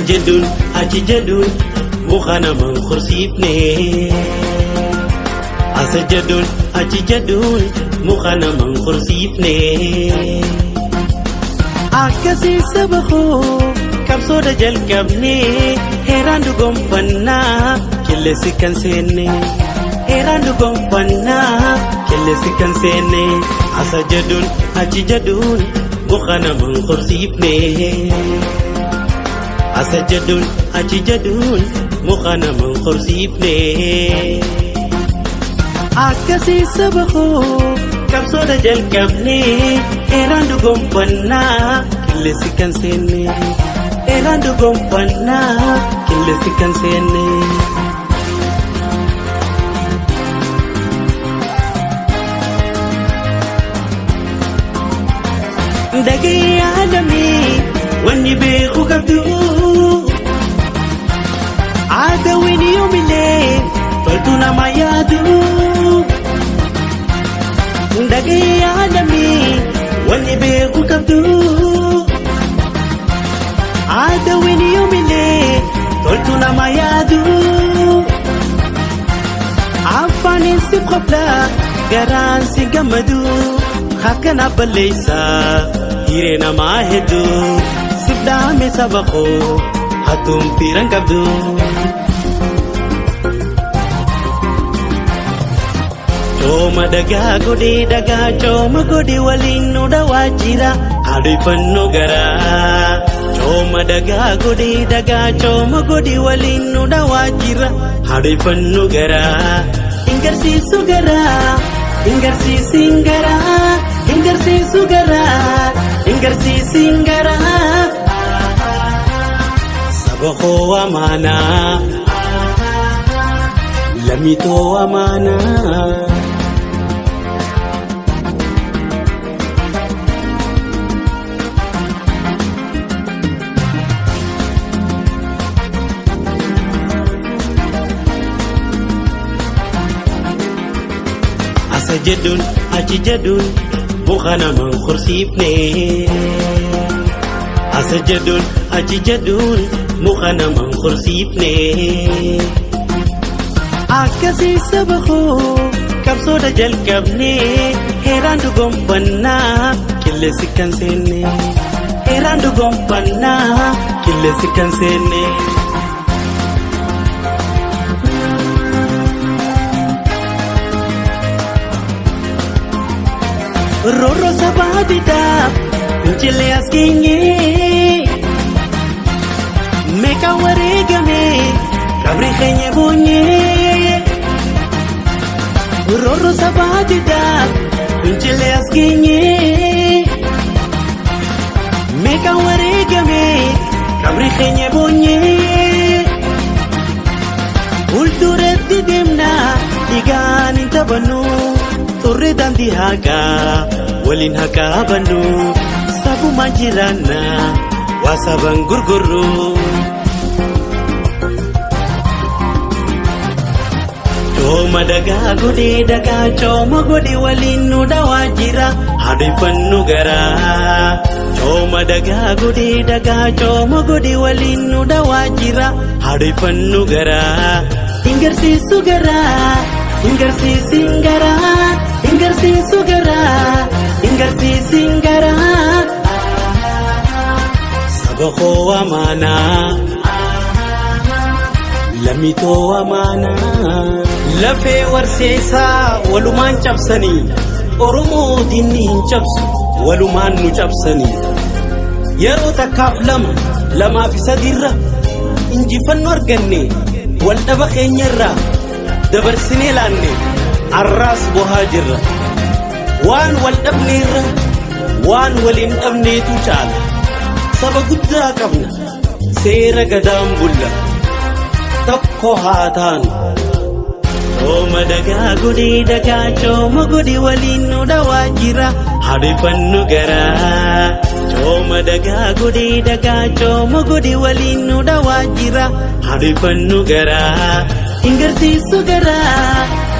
جدول أجي جدول مخنا من خرسيفني أسا جدول أجي جدول مخنا من خرسيفني أكسي سبخو كبسو دجل كبني هيران دوغم فنا كل سكن سيني هيران دوغم فنا كل سكن سيني أسا جدول أجي جدول مخنا من خرسيفني أسا جدول أجي جدول مخنا من خرسيفني أكسي سبخو كبسو دجل كبني إيران دوغم فنا كل سكن سيني إيران دوغم فنا كل سكن سيني دقي عالمي واني بيخو كبدو عادوين يوم الليل فلتونا ما يادو دقي عالمي واني بيخو كبدو عادوين يوم الليل فلتونا ما يادو عفاني سيب خبلا قران سيقمدو خاكنا بليسا هيرينا ما هدو سبدامي سبخو هاتم فيران كبدو Coma daga coma godi walin uda wajira adui fanno gara Coma daga coma godi walin uda wajira adui fanno gara Ingar si sugara ingar si singara ingar si sugara ingar si singara Sabako amana lamito amana Asa jadul aji jadul bukhana man khursifne Asa jadul aji jadul bukhana man khursifne Akasi sabakho kabso dajal kabne heran dugom panna kille sikan sene heran dugom panna kille sikan sene Roro sabadida Unchile askingi Meka waregame Kabri khenye bunye Roro sabadida Unchile askingi Meka waregame Kabri khenye bunye Ulturet didimna Igan intabanu Torre dandi haga walin haga banu sabu majirana wasabang gurguru Coma godi walin uda wajira adui fannu gara Coma godi walin uda wajira adui fannu gara Ingar si sugara ingar si singara ingar si sugara ingar si singara Sabako amana lamito amana Lafe warsesa waluman cabsani Oromo dinni hin cabsu waluman nu cabsani Yero takkaaf lama fi sadirra injifannu arganne wal dhaba keenyarra dabarsinee laanne arraas bohaa jirra waan wal dhabneerra waan waliin dhabneetu caala saba guddaa qabna seera gadaan bulla tokko haa taanu Coma daga coma godi waliin uda wajira adui fannu gara Cooma dagaa cooma godhi waliin nu dhawaa jira haadhifannu garaa ingarsiisu garaa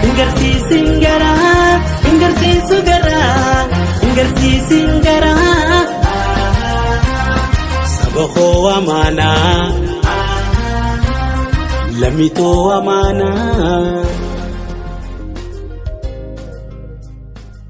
ingarsiisin garaa ingarsiisu garaa ingarsiisin garaa saba koo amaanaa lammii too amaanaa.